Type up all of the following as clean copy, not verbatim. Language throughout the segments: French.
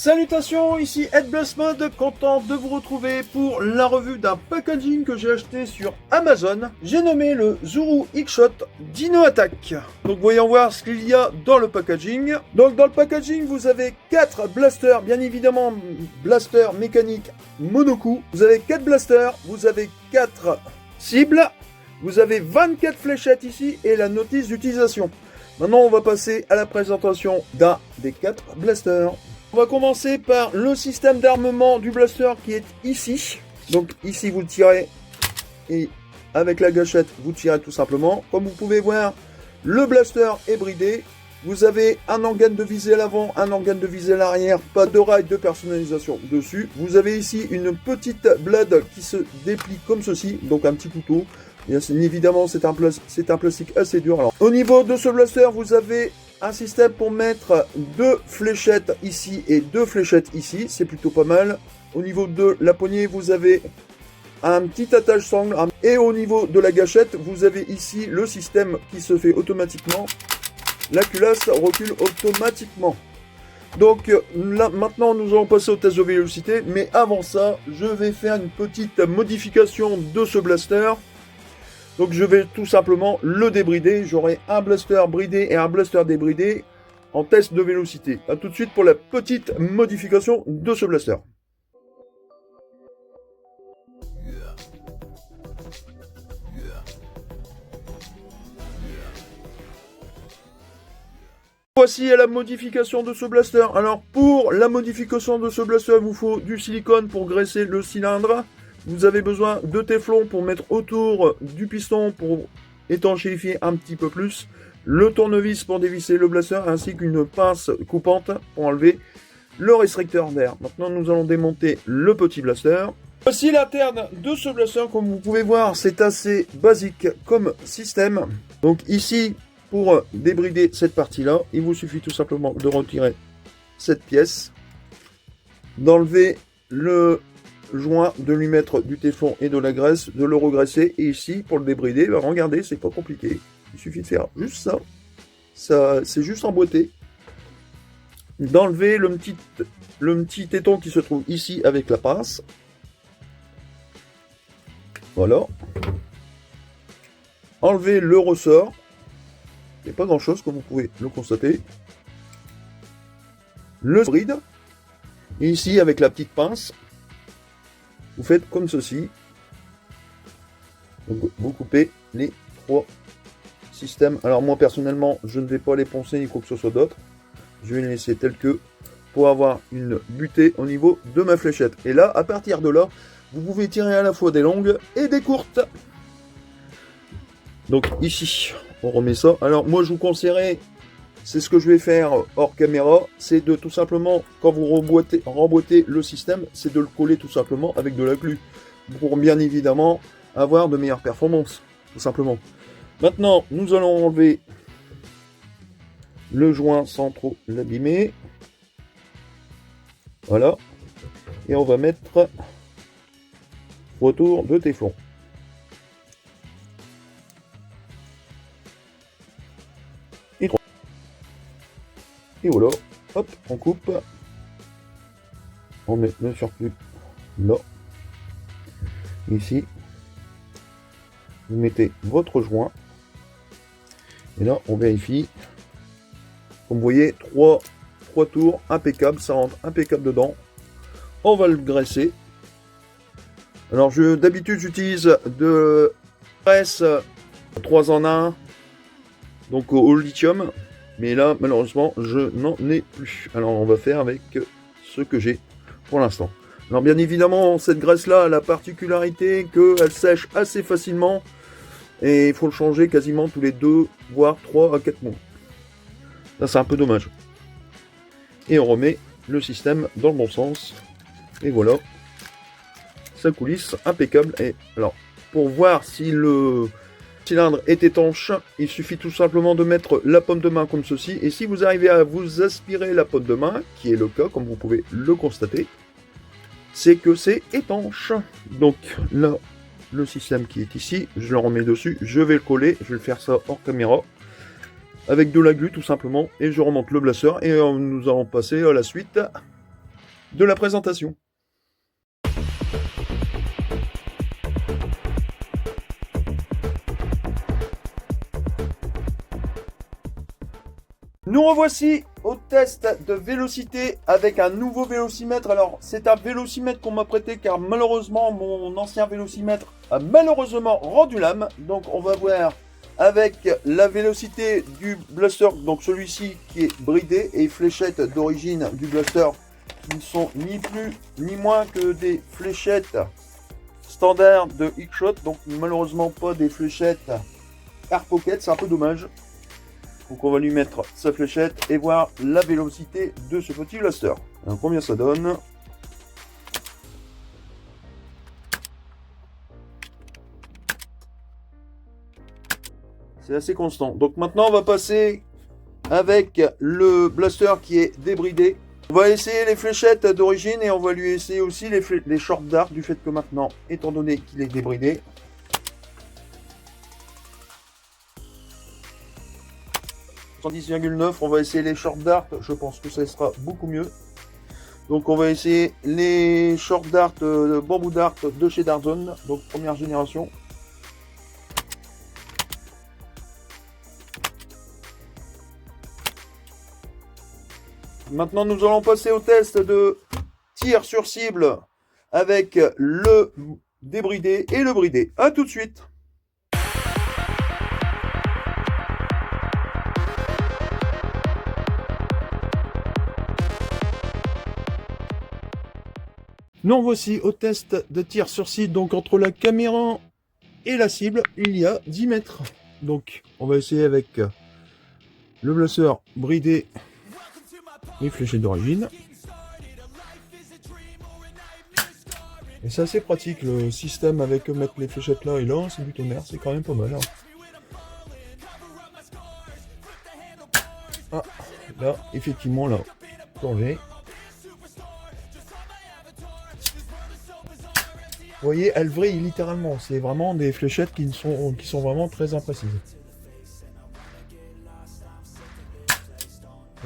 Salutations, ici Ed Blossmode, content de vous retrouver pour la revue d'un packaging que j'ai acheté sur Amazon. J'ai nommé le Zuru X-Shot Dino Attack. Donc voyons voir ce qu'il y a dans le packaging. Donc dans le packaging, vous avez 4 blasters, bien évidemment blasters mécaniques monocoup. Vous avez 4 blasters, vous avez 4 cibles, vous avez 24 fléchettes ici et la notice d'utilisation. Maintenant, on va passer à la présentation d'un des 4 blasters. On va commencer par le système d'armement du blaster qui est ici. Donc ici vous le tirez et avec la gâchette vous tirez tout simplement. Comme vous pouvez voir, le blaster est bridé. Vous avez un organe de visée à l'avant, un organe de visée à l'arrière, pas de rail de personnalisation dessus. Vous avez ici une petite blade qui se déplie comme ceci, donc un petit couteau. Et évidemment c'est un plastique assez dur. Alors, au niveau de ce blaster, vous avez un système pour mettre 2 fléchettes ici et 2 fléchettes ici, c'est plutôt pas mal. Au niveau de la poignée, vous avez un petit attache sangle. Et au niveau de la gâchette, vous avez ici le système qui se fait automatiquement. La culasse recule automatiquement. Donc là, maintenant, nous allons passer au test de vélocité. Mais avant ça, je vais faire une petite modification de ce blaster. Donc je vais tout simplement le débrider. J'aurai un blaster bridé et un blaster débridé en test de vélocité. A tout de suite pour la petite modification de ce blaster. Voici la modification de ce blaster. Alors pour la modification de ce blaster, il vous faut du silicone pour graisser le cylindre. Vous avez besoin de téflon pour mettre autour du piston pour étanchéifier un petit peu plus. Le tournevis pour dévisser le blaster ainsi qu'une pince coupante pour enlever le restricteur d'air. Maintenant nous allons démonter le petit blaster. Voici l'interne de ce blaster. Comme vous pouvez voir, c'est assez basique comme système. Donc ici, pour débrider cette partie-là, il vous suffit tout simplement de retirer cette pièce, d'enlever le joint, de lui mettre du téflon et de la graisse, de le regraisser, et ici pour le débrider, ben regardez, c'est pas compliqué, il suffit de faire juste ça c'est juste emboîté, d'enlever le petit téton qui se trouve ici avec la pince, voilà, enlever le ressort, il n'y a pas grand chose comme vous pouvez le constater, le bride, et ici avec la petite pince, vous faites comme ceci. Donc, vous coupez les 3 systèmes. Alors moi personnellement, je ne vais pas les poncer ni quoi que ce soit d'autre. Je vais les laisser tels que pour avoir une butée au niveau de ma fléchette. Et là, à partir de là, vous pouvez tirer à la fois des longues et des courtes. Donc ici, on remet ça. Alors moi, je vous conseillerais, c'est ce que je vais faire hors caméra, c'est de tout simplement, quand vous remboîtez le système, c'est de le coller tout simplement avec de la glu, pour bien évidemment avoir de meilleures performances, tout simplement. Maintenant, nous allons enlever le joint sans trop l'abîmer. Voilà. Et on va mettre retour de téflon. Et voilà, hop, on coupe, on met le surplus là, ici, vous mettez votre joint, et là on vérifie, comme vous voyez, 3 tours, impeccable, ça rentre impeccable dedans, on va le graisser. Alors d'habitude j'utilise de presse 3 en 1, donc au lithium. Mais là, malheureusement, je n'en ai plus. Alors, on va faire avec ce que j'ai pour l'instant. Alors, bien évidemment, cette graisse-là a la particularité qu'elle sèche assez facilement. Et il faut le changer quasiment tous les 2, voire 3 à 4 mois. Ça, c'est un peu dommage. Et on remet le système dans le bon sens. Et voilà. Ça coulisse, impeccable. Et alors, pour voir si le cylindre est étanche, il suffit tout simplement de mettre la paume de main comme ceci, et si vous arrivez à vous aspirer la paume de main, qui est le cas comme vous pouvez le constater, c'est que c'est étanche. Donc là, le système qui est ici, je le remets dessus, je vais le coller, je vais faire ça hors caméra, avec de la glu tout simplement, et je remonte le blaster, et nous allons passer à la suite de la présentation. Nous revoici au test de vélocité avec un nouveau vélocimètre. Alors, c'est un vélocimètre qu'on m'a prêté car malheureusement, mon ancien vélocimètre a malheureusement rendu l'âme. Donc, on va voir avec la vélocité du Blaster, donc celui-ci qui est bridé, et fléchettes d'origine du Blaster qui ne sont ni plus ni moins que des fléchettes standards de X-Shot. Donc, malheureusement pas des fléchettes Air Pocket, c'est un peu dommage. Donc on va lui mettre sa fléchette et voir la vélocité de ce petit blaster. Alors combien ça donne? C'est assez constant. Donc maintenant on va passer avec le blaster qui est débridé. On va essayer les fléchettes d'origine et on va lui essayer aussi les short darts du fait que maintenant, étant donné qu'il est débridé, 110,9, on va essayer les short darts, je pense que ça sera beaucoup mieux. Donc on va essayer les short darts, bamboo dart de chez Dartzone, donc première génération. Maintenant nous allons passer au test de tir sur cible avec le débridé et le bridé. A tout de suite. Nous voici au test de tir sur cible, donc entre la caméra et la cible, il y a 10 mètres. Donc on va essayer avec le blaster bridé et fléchette d'origine. Et c'est assez pratique le système avec mettre les fléchettes là et là, c'est du tonnerre, c'est quand même pas mal. Hein. Ah, là, effectivement, là, tourné. Vous voyez, elle vrille littéralement. C'est vraiment des fléchettes qui sont vraiment très imprécises.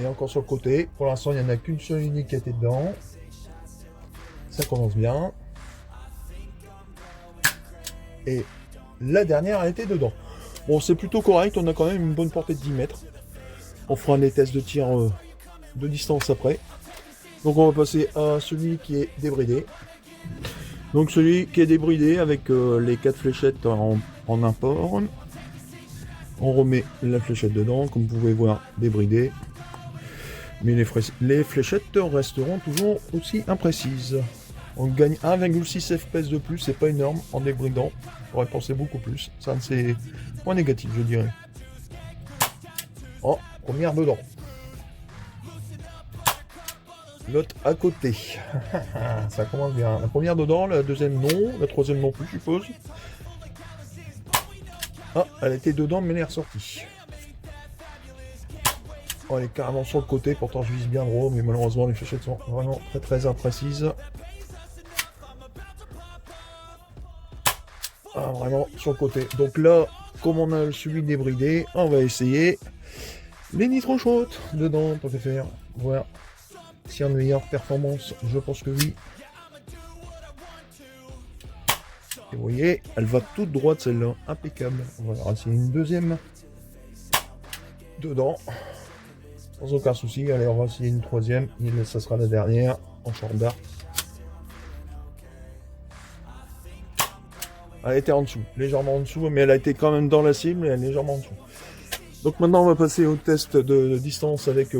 Et encore sur le côté. Pour l'instant, il n'y en a qu'une seule unique qui a été dedans. Ça commence bien. Et la dernière a été dedans. Bon, c'est plutôt correct. On a quand même une bonne portée de 10 mètres. On fera des tests de tir de distance après. Donc, on va passer à celui qui est débridé. Donc celui qui est débridé avec les 4 fléchettes en import. On remet la fléchette dedans, comme vous pouvez voir, débridé. Mais les fléchettes resteront toujours aussi imprécises. On gagne 1,6 FPS de plus, c'est pas énorme en débridant. On aurait pensé beaucoup plus. C'est un de ses points négatifs, je dirais. Oh, première dedans. L'autre à côté. Ça commence bien. La première dedans, la deuxième non, la troisième non plus, je suppose. Ah, elle était dedans, mais elle est ressortie. Oh, elle est carrément sur le côté, pourtant je vise bien gros, mais malheureusement les fléchettes sont vraiment très très imprécises. Ah, vraiment sur le côté. Donc là, comme on a celui débridé, on va essayer les nitro shots dedans, tant qu'à faire. Voilà. Si en meilleure performance, je pense que oui. Et vous voyez, elle va toute droite celle-là, impeccable. On va essayer une deuxième dedans, sans aucun souci. Allez, on va essayer une troisième, et ça sera la dernière en short dart. Elle était en dessous, légèrement en dessous, mais elle a été quand même dans la cible, et elle est légèrement en dessous. Donc maintenant, on va passer au test de distance avec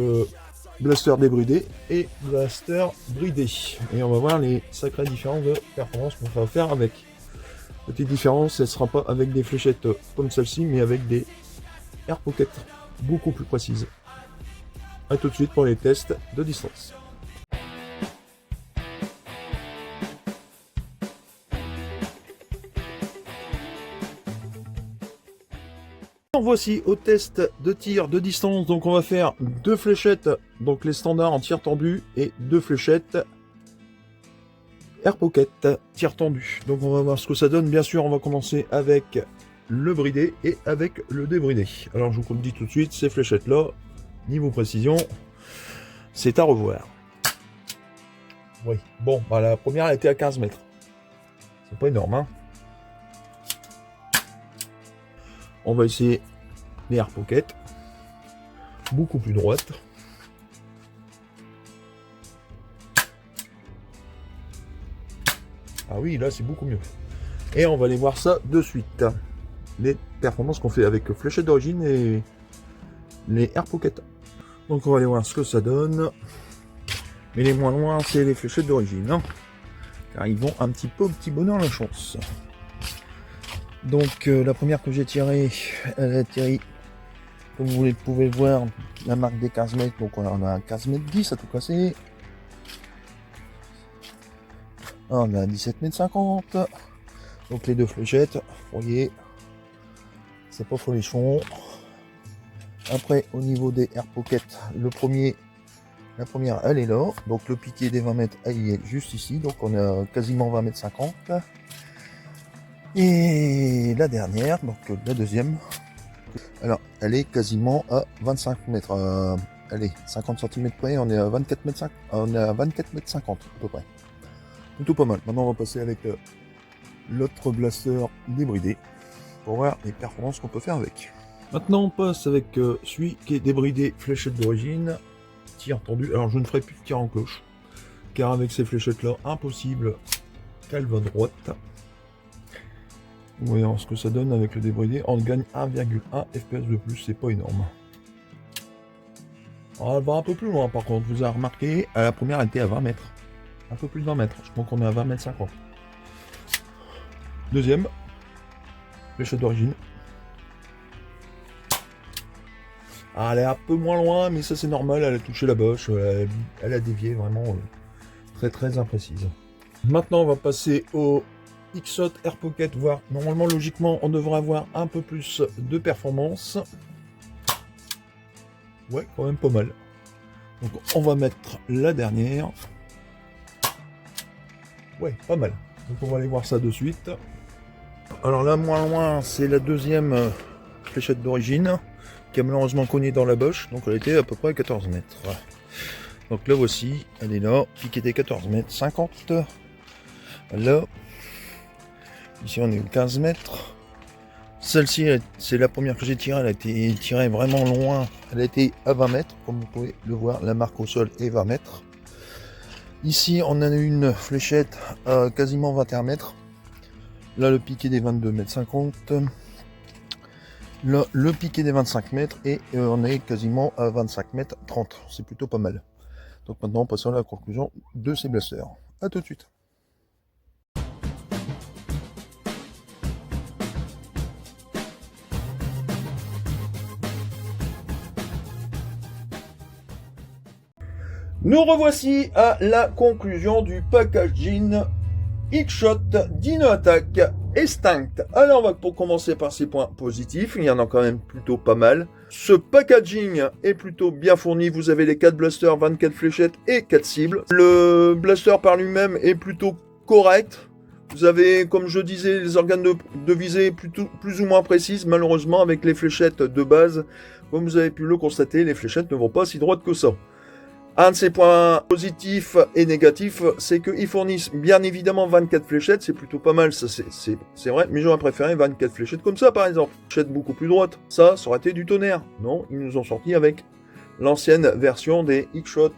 blaster débridé et blaster bridé. Et on va voir les sacrées différences de performance qu'on va faire avec. Petite différence, elle ne sera pas avec des fléchettes comme celle-ci, mais avec des Air Pocket beaucoup plus précises. A tout de suite pour les tests de distance. Voici au test de tir de distance, donc on va faire 2 fléchettes, donc les standards en tir tendu, et 2 fléchettes Air Pocket tir tendu. Donc on va voir ce que ça donne. Bien sûr, on va commencer avec le bridé et avec le débridé. Alors je vous le dis tout de suite, ces fléchettes là, niveau précision, c'est à revoir. Oui, bon, bah, la première elle était à 15 mètres. C'est pas énorme, hein. On va essayer les Air Pocket. Beaucoup plus droite. Ah oui, là c'est beaucoup mieux. Et on va aller voir ça de suite. Les performances qu'on fait avec fléchette d'origine et les Air Pocket. Donc on va aller voir ce que ça donne. Mais les moins loin, c'est les fléchettes d'origine, hein, car ils vont un petit peu au petit bonheur la chance. Donc la première que j'ai tirée, elle a atterri, comme vous pouvez le voir, la marque des 15 mètres. Donc on a 15 mètres 10 à tout casser. On a 17 mètres 50. Donc les deux fléchettes, vous voyez, c'est pas folichon. Après, au niveau des Air Pocket, la première elle est là. Donc le piqué des 20 mètres, elle est juste ici. Donc on a quasiment 20 mètres 50. Et la dernière, donc la deuxième, alors elle est quasiment à 25 mètres. Allez, 50 cm près, on est à 24 mètres 5, on est à 24 mètres 50 à peu près. Plutôt pas mal. Maintenant on va passer avec l'autre blaster débridé pour voir les performances qu'on peut faire avec. Maintenant on passe avec celui qui est débridé fléchette d'origine, tir tendu. Alors je ne ferai plus de tir en cloche, car avec ces fléchettes là, impossible qu'elle va droite. Voyons ce que ça donne avec le débridé. On gagne 1,1 fps de plus, c'est pas énorme. Alors, elle va un peu plus loin par contre, vous avez remarqué, à la première elle était à 20 mètres. Un peu plus de 20 mètres, je pense qu'on est à 20 mètres 50. Deuxième, fléchette d'origine. Ah, elle est un peu moins loin, mais ça c'est normal, elle a touché la boche, elle a dévié vraiment très très imprécise. Maintenant on va passer au X-Shot Air Pocket, voir normalement logiquement on devrait avoir un peu plus de performance. Ouais, quand même pas mal. Donc on va mettre la dernière. Ouais, pas mal. Donc on va aller voir ça de suite. Alors là, moins loin, c'est la deuxième fléchette d'origine, qui a malheureusement cogné dans la boche, donc elle était à peu près à 14 mètres. Donc là voici, elle est là, piquée des 14 mètres 50. Là, ici on est aux 15 mètres. Celle-ci, c'est la première que j'ai tirée, elle a été tirée vraiment loin, elle a été à 20 mètres, comme vous pouvez le voir, la marque au sol est 20 mètres. Ici, on a une fléchette à quasiment 21 mètres. Là, le piqué des 22 mètres 50. Là, le piqué des 25 mètres. Et on est quasiment à 25 mètres 30. C'est plutôt pas mal. Donc maintenant, passons à la conclusion de ces blasters. A tout de suite. Nous revoici à la conclusion du packaging X-Shot Dino Attack Extinct. Alors on va pour commencer par ces points positifs, il y en a quand même plutôt pas mal. Ce packaging est plutôt bien fourni, vous avez les 4 blasters, 24 fléchettes et 4 cibles. Le blaster par lui-même est plutôt correct. Vous avez, comme je disais, les organes de visée plus ou moins précises. Malheureusement, avec les fléchettes de base, comme vous avez pu le constater, les fléchettes ne vont pas si droites que ça. Un de ces points positifs et négatifs, c'est qu'ils fournissent bien évidemment 24 fléchettes, c'est plutôt pas mal, ça c'est vrai, mais j'aurais préféré 24 fléchettes comme ça par exemple. Fléchettes beaucoup plus droites, ça aurait été du tonnerre. Non, ils nous ont sorti avec l'ancienne version des X-Shot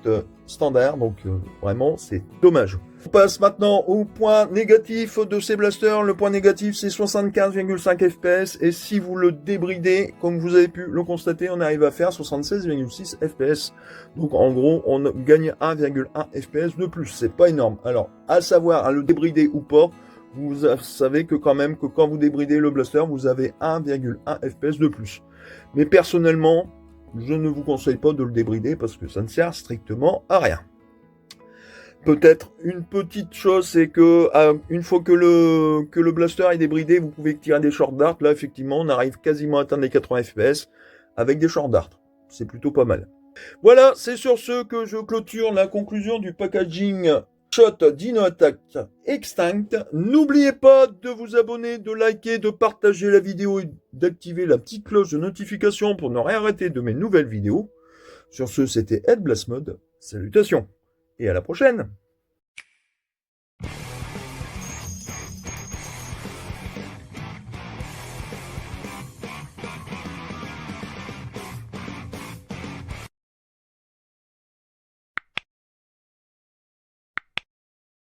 standard, donc vraiment c'est dommage. On passe maintenant au point négatif de ces blasters. Le point négatif c'est 75,5 fps et si vous le débridez, comme vous avez pu le constater, on arrive à faire 76,6 fps. Donc en gros on gagne 1,1 fps de plus, c'est pas énorme. Alors à savoir à le débrider ou pas, vous savez que quand même que quand vous débridez le blaster, vous avez 1,1 fps de plus. Mais personnellement, je ne vous conseille pas de le débrider parce que ça ne sert strictement à rien. Peut-être une petite chose, c'est que une fois que le blaster est débridé, vous pouvez tirer des short darts. Là, effectivement, on arrive quasiment à atteindre les 80 fps avec des short darts. C'est plutôt pas mal. Voilà, c'est sur ce que je clôture la conclusion du packaging Shot Dino Attack Extinct. N'oubliez pas de vous abonner, de liker, de partager la vidéo et d'activer la petite cloche de notification pour ne rien rater de mes nouvelles vidéos. Sur ce, c'était Ed Blast Mode. Salutations et à la prochaine!